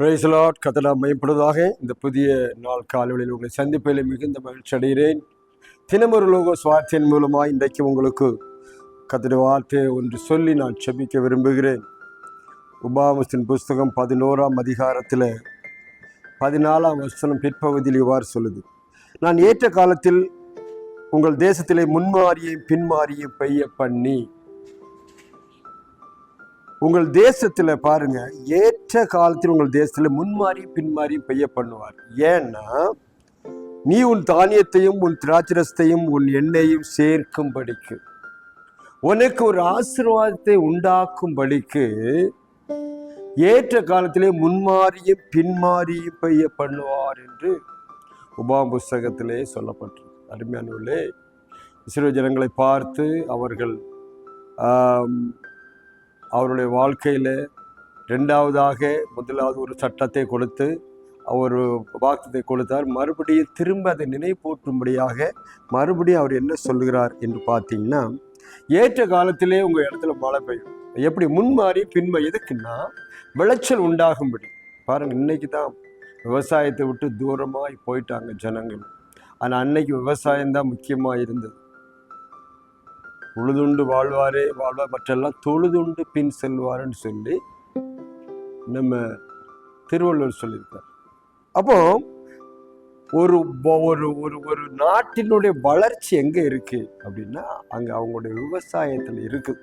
Price Lord. கர்த்தர் மையப்படுவதாக. இந்த புதிய நாள் காலையில் உங்களை சந்திப்பதில் மிகுந்த மகிழ்ச்சி அடைகிறேன். தினமொரு லோக சுவார்த்தையின் மூலமாக இன்றைக்கு உங்களுக்கு கர்த்தருடைய வார்த்தையை ஒன்று சொல்லி நான் செபிக்க விரும்புகிறேன். உபாகமத்தின் புஸ்தகம் 11ஆம் அதிகாரத்தில் 14ஆம் வசனம் பிற்பகுதியில் இவ்வாறு சொல்லுது: நான் ஏற்ற காலத்தில் உங்கள் தேசத்திலே முன்மாரியும் பின்மாரியும் பெய்ய பண்ணி. உங்கள் தேசத்துல பாருங்க, ஏற்ற காலத்தில் உங்கள் தேசத்துல முன்மாறி பின்மாறி பெய்ய பண்ணுவார். ஏன்னா நீ உன் தானியத்தையும் உன் திராட்சரசத்தையும் உன் எண்ணெயையும் சேர்க்கும்படிக்கு, உனக்கு ஒரு ஆசீர்வாதத்தை உண்டாக்கும்படிக்கு ஏற்ற காலத்திலே முன்மாறியும் பின்மாறியும் பெய்ய பண்ணுவார் என்று உபாகம புஸ்தகத்திலே சொல்லப்பட்டிருக்கு. அருமையானவர்களே, இஸ்ரவேல் ஜனங்களை பார்த்து அவருடைய வாழ்க்கையில் முதலாவது ஒரு சட்டத்தை கொடுத்து ஒரு வாக்குத்தை கொடுத்தார். மறுபடியும் திரும்ப அதை நினைப்பூட்டும்படியாக மறுபடியும் அவர் என்ன சொல்லுகிறார் என்று பார்த்தீங்கன்னா, ஏற்ற காலத்திலே உங்கள் இடத்துல மழை பெய்யும். எப்படி? முன்மாறி பின்மாறி. எதுக்குன்னா விளைச்சல் உண்டாகும்படி. பாருங்கள், இன்னைக்கு தான் விவசாயத்தை விட்டு தூரமாக போயிட்டாங்க ஜனங்கள். ஆனால் அன்னைக்கு விவசாயம்தான் முக்கியமாக இருந்தது. உழுதுண்டு வாழ்வார், மற்றெல்லாம் தொழுதுண்டு பின் செல்வாருன்னு சொல்லி நம்ம திருவள்ளுவர் சொல்லியிருக்கார். அப்போ ஒரு ஒரு ஒரு ஒரு நாட்டினுடைய வளர்ச்சி எங்க இருக்கு அப்படின்னா, அங்க அவங்களுடைய விவசாயத்துல இருக்குது.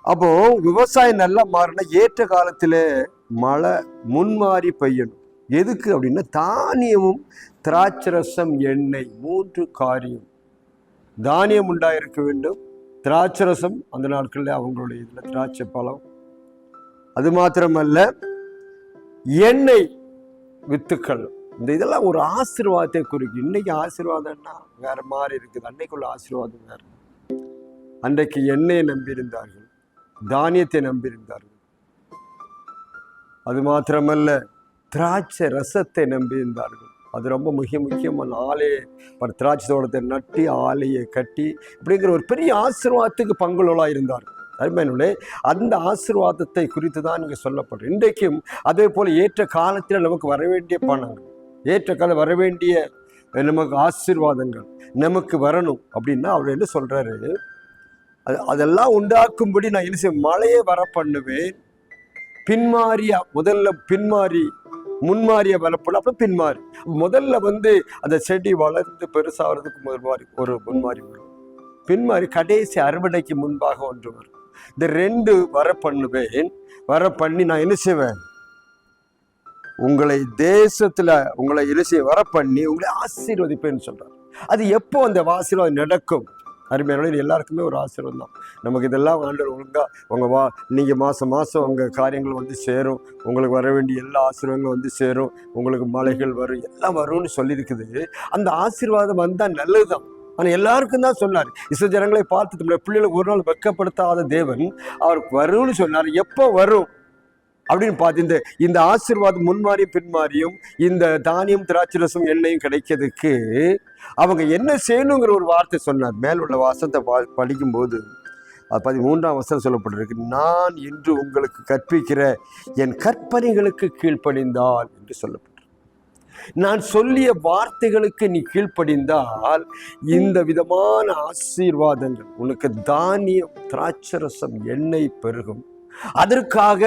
அப்போ விவசாயம் நல்லா மாறினா ஏற்ற காலத்துல மழை முன்மாறி பெய்யணும். எதுக்கு அப்படின்னா, தானியமும் திராட்சரசம் எண்ணெய் 3 காரியம். தானியம் உண்டாயிருக்க வேண்டும், திராட்சரசம், அந்த நாட்களில் அவங்களுடைய இதில் திராட்சை பழம், அது மாத்திரமல்ல எண்ணெய் வித்துக்கள். இந்த இதெல்லாம் ஒரு ஆசீர்வாதத்தை குறிக்கும். இன்னைக்கு ஆசீர்வாதம்னா வேற மாதிரி இருக்குது, அன்னைக்குள்ள ஆசீர்வாதம் வேற. அன்றைக்கு எண்ணெயை நம்பியிருந்தார்கள், தானியத்தை நம்பியிருந்தார்கள், அது மாத்திரமல்ல திராட்சை ரசத்தை நம்பியிருந்தார்கள். அது ரொம்ப முக்கியமான ஆலையை, திராட்சை தோட்டத்தை நட்டி ஆலையை கட்டி அப்படிங்கிற ஒரு பெரிய ஆசீர்வாதத்துக்கு பங்குள்ளவர்களாக இருந்தார். அருமையானவர்களே, அந்த ஆசீர்வாதத்தை குறித்து தான் இங்கே சொல்லப்படுறது. இன்றைக்கும் அதே போல் ஏற்ற காலத்தில் நமக்கு வர வேண்டிய பணங்கள், ஏற்ற காலம் வர வேண்டிய நமக்கு ஆசீர்வாதங்கள் நமக்கு வரணும் அப்படின்னா அவர் என்ன சொல்றாரு? அதெல்லாம் உண்டாக்கும்படி நான் என்ன செய்வேன்? மழையை வர பண்ணுவேன். பின்மாரியா, முதல்ல பின்மாறி முன்மாரியை பலப்படும், அப்புறம் பின்மாறி. முதல்ல அந்த செடி வளர்ந்து பெருசாகிறதுக்கு ஒரு முன்மாறி வரும், பின்மாறி கடைசி அறுவடைக்கு முன்பாக ஒன்று வரும். இந்த 2 வர பண்ணுவேன். வர பண்ணி நான் என்ன செய்வேன்? உங்களை தேசத்துல உங்களை வர பண்ணி உங்களை ஆசீர்வதிப்பேன்னு சொல்றாரு. அது எப்போ அந்த ஆசீர்வாதம் நடக்கும்? அருமையான எல்லாருக்குமே ஒரு ஆசீர்வாதம் தான். நமக்கு இதெல்லாம் ஆண்டவர் ஒழுங்கா நீங்கள் மாதம் உங்கள் காரியங்கள் சேரும், உங்களுக்கு வர வேண்டிய எல்லா ஆசீர்வாதங்களும் சேரும், உங்களுக்கு மலைகள் வரும், எல்லாம் வரும்னு சொல்லியிருக்குது. அந்த ஆசீர்வாதம் வந்தால் நல்லது தான். ஆனால் எல்லாருக்கும் தான் சொன்னார். இஸ்ரவேல் ஜனங்களை பார்த்து நம்முடைய பிள்ளைகளை ஒரு நாள் வெட்கப்படுத்தாத தேவன் அவருக்கு வரும்னு சொன்னார். எப்போ வரும் அப்படின்னு பார்த்து இந்த ஆசீர்வாதம் முன்மாறியும் பின்மாறியும் இந்த தானியம் திராட்சரசம் எண்ணெயும் கிடைக்கிறதுக்கு அவங்க என்ன செய்யணுங்கிற ஒரு வார்த்தை சொன்னார். மேலுள்ள வாசத்தை படிக்கும்போது 13ஆம் வசனம் சொல்லப்பட்டிருக்கு: நான் இன்று உங்களுக்கு கற்பிக்கிற என் கற்பனைகளுக்கு கீழ்ப்படிந்தால் என்று சொல்லப்பட்டிருக்கு. நான் சொல்லிய வார்த்தைகளுக்கு நீ கீழ்ப்படிந்தால் இந்த விதமான ஆசீர்வாதங்கள் உனக்கு, தானியம் திராட்சரசம் எண்ணெய் பெருகும். அதற்காக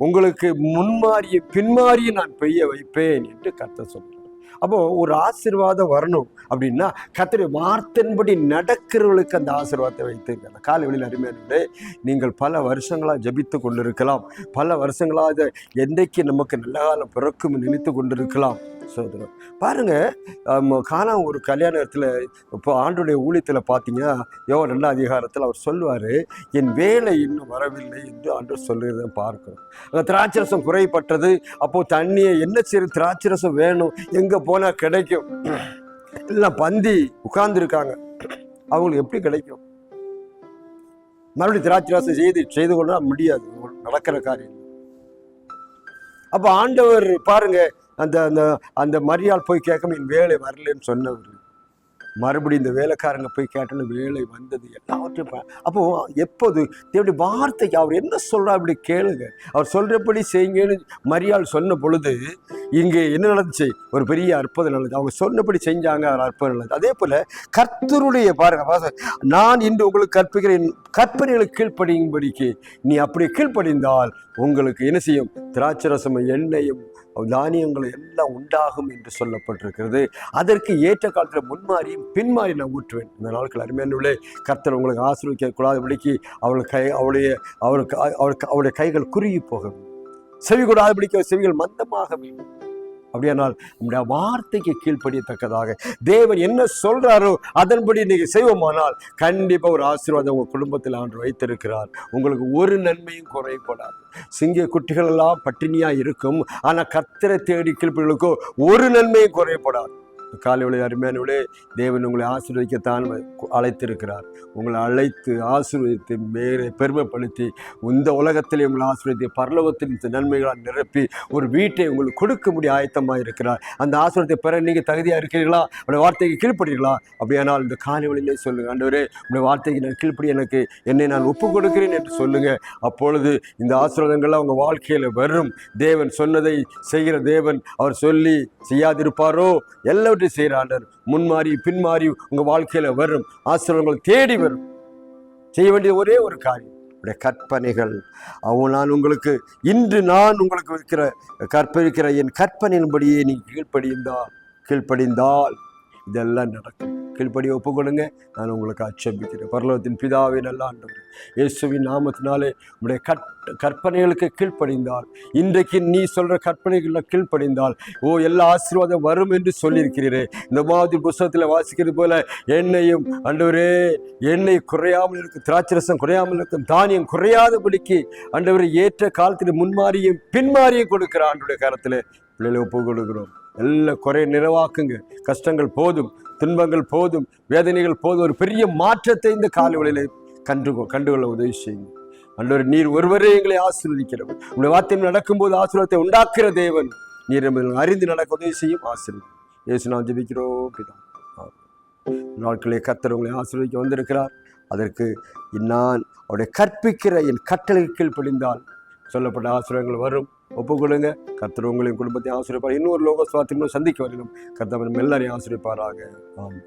உங்களுக்கு முன்மாறிய பின்மாறிய நான் பெய்ய வைப்பேன் என்று கர்த்தர் சொல்றார். அப்போ ஒரு ஆசீர்வாதம் வரணும் அப்படின்னா கர்த்தருடைய வார்த்தையின்படி நடக்கிறவர்களுக்கு அந்த ஆசீர்வாதத்தை வைத்திருக்காங்க. காலைவெளியில் அருமையானவர்களே, நீங்கள் பல வருஷங்களாக ஜபித்து கொண்டிருக்கலாம், பல வருஷங்களாக என்றைக்கு நமக்கு நல்ல காலம் பிறக்கும் நினைத்து கொண்டிருக்கலாம். சோதரம் பாருங்க, காணா ஒரு கல்யாணத்தில் இப்போ ஆண்டுடைய ஊழியத்தில் பார்த்தீங்கன்னா, யோவான் 2ஆம் அதிகாரத்தில் அவர் சொல்லுவார், என் வேலை இன்னும் வரவில்லை என்று ஆண்டவர் சொல்லுறதை பார்க்கிறோம். அங்கே திராட்சரசம் குறைப்பட்டது. அப்போது தண்ணியை என்ன செய்ய, திராட்சரசம் வேணும், எங்கே போனால் கிடைக்கும்? எல்லாம் பந்தி உட்கார்ந்துருக்காங்க, அவங்களுக்கு எப்படி கிடைக்கும்? மறுபடியும் திராட்சரசம் செய்து கொள்ள முடியாது, நடக்கிற காரியம். அப்போ ஆண்டவர் பாருங்க, அந்த அந்த அந்த மரியாள் போய் கேட்காம என் வேலை வரலன்னு சொன்னவர். மறுபடியும் இந்த வேலைக்காரங்க போய் கேட்டோன்னு வேலை வந்தது எல்லாவற்றையும். அப்போ எப்போது தேவனுடைய வார்த்தைக்கு அவர் என்ன சொல்றா அப்படி கேளுங்க, அவர் சொல்றபடி செய்யுங்கன்னு மரியாள் சொன்ன பொழுது இங்கே என்ன நடந்துச்சு? ஒரு பெரிய அற்புதம் நடந்தது. அவங்க சொன்னபடி செஞ்சாங்க, அவர் அற்புதம் நடந்தது. அதே போல கர்த்தருடைய பாருங்க, நான் இன்று உங்களுக்கு கற்பிக்கிறேன், கற்பனைகளுக்கு கீழ்ப்படியும்படிக்கு நீ அப்படி கீழ்ப்படிந்தால் உங்களுக்கு என்ன செய்யும்? திராட்சரசமும் எண்ணெயும் தானியங்களும் எல்லாம் உண்டாகும் என்று சொல்லப்பட்டிருக்கிறது. அதற்கு ஏற்ற காலத்தில் முன்மாறியும் பின்மாறி நான் ஊற்றுவேன். இந்த நாட்கள் அருமையானவர்களே, கர்த்தர் உங்களுக்கு ஆசீர்வதிக்க கூடாதபடிக்கு அவருடைய கைகள் குறுகி போகும், செவி கூடாதபடிக்கு செவிகள் மந்தமாக வேண்டும். அப்படியானால் நம்முடைய வார்த்தைக்கு கீழ்ப்படியத்தக்கதாக தேவன் என்ன சொல்றாரோ அதன்படி நீங்க செய்வோமானால் கண்டிப்பா ஒரு ஆசீர்வாதம் உங்க குடும்பத்தில் ஆண்டு வைத்திருக்கிறார். உங்களுக்கு ஒரு நன்மையும் குறைபடாது. சிங்க குட்டிகள் எல்லாம் பட்டினியா இருக்கும், ஆனா கர்த்தரை தேடி கீழ்ப்படிகளுக்கோ ஒரு நன்மையும் குறைபடாது. காலை அருமையானவர்களே, தேவன் உங்களை ஆசீர்வதிக்கத்தான் அழைத்திருக்கிறார். உங்களை அழைத்து ஆசீர்வதித்து மேலே பெருமைப்படுத்தி இந்த உலகத்திலே உங்களை ஆசீர்வதித்து பரலோகத்தின் நன்மைகளால் நிரப்பி ஒரு வீட்டை உங்களுக்கு கொடுக்க முடிய ஆயத்தமாக இருக்கிறார். அந்த ஆசீர்வாதத்தை பெற நீங்கள் தகுதியாக இருக்கிறீர்களா? உடைய வார்த்தைக்கு கீழ்ப்படுகிறீர்களா? அப்படியானால் இந்த காலை வழியிலே சொல்லுங்கள், ஆண்டவரே உடைய வார்த்தைக்கு நான் கீழ்ப்படி, எனக்கு என்னை நான் ஒப்புக் கொடுக்கிறேன் என்று சொல்லுங்கள். அப்பொழுது இந்த ஆசீர்வாதங்கள்லாம் உங்கள் வாழ்க்கையில் வரும். தேவன் சொன்னதை செய்கிற தேவன். அவர் சொல்லி செய்யாதிருப்பாரோ? எல்லாவற்றையும் செய்கிறார். முன்மாறி பின்மாறி உங்க வாழ்க்கையில வரும் ஆசீர்வாதங்கள் தேடி வரும். செய்ய வேண்டிய ஒரே ஒரு காரியம், கற்பனைகள். நான் உங்களுக்கு இன்று நான் உங்களுக்கு கற்பிக்கிற என் கற்பனையின்படியே நீ கீழ்ப்படிந்தால் இதெல்லாம் நடக்கும். கீழ்ப்படி ஒப்புக் கொடுங்க, நான் உங்களுக்கு ஆட்சேபிக்கிறேன். பரலோகத்தின் பிதாவே, நல்ல ஆண்டவரே, இயேசுவின் நாமத்தினாலே உடைய கற்பனைகளுக்கு கீழ்ப்படிந்தால், இன்றைக்கு நீ சொல்ற கற்பனைகளில் கீழ்ப்படிந்தால் எல்லா ஆசீர்வாதம் வரும் என்று சொல்லியிருக்கிறீரே. இந்த மாதிரி புத்தகத்தில் வாசிக்கிறது போல எண்ணெயும் ஆண்டவரே, எண்ணெய் குறையாமல் இருக்கும், திராட்சரசம் குறையாமல் இருக்கும், தானியம் குறையாதபடிக்கு ஆண்டவரே ஏற்ற காலத்தில் முன்மாறியும் பின்மாறியும் கொடுக்கிற ஆண்டுடைய கரத்தில் பிள்ளைகளை ஒப்புக் கொடுக்கிறோம். எல்லாம் குறைய நிறைவாக்குங்க. கஷ்டங்கள் போதும், துன்பங்கள் போதும், வேதனைகள் போதும். ஒரு பெரிய மாற்றத்தை இந்த காலவெளியில கண்டுகொள்ள உதவி செய்யுங்க. ஆண்டவரே, நீர் ஒருவரே எங்களை ஆசீர்வதிக்கிறவர். உங்களுடைய வார்த்தை நடக்கும்போது ஆசீர்வாதத்தை உண்டாக்குற தேவன். நீர் அறிந்து நடக்க உதவி செய்யும். ஆசீர்வதி இயேசு நாம் ஜெபிக்கிறோம் பிதா. நாட்களே கர்த்தர் உங்களை ஆசீர்வதிக்க வந்திருக்கிறார். அதற்கு நான் அவருடைய கற்பிக்கிற என் கட்டளை கீழ்ப்படிந்தால் சொல்லப்பட்ட ஆசீர்வாதங்கள் வரும். ஒப்புக்கொள்ளுங்க. கர்த்தர் உங்களையும் குடும்பத்தையும் ஆசீர்வதிப்பார். இன்னொரு லோகஸ்வாத்திலும் சந்திக்க வரணும். கர்த்தர் எல்லாரையும் ஆசீர்வதிப்பாராக. ஆமாம்.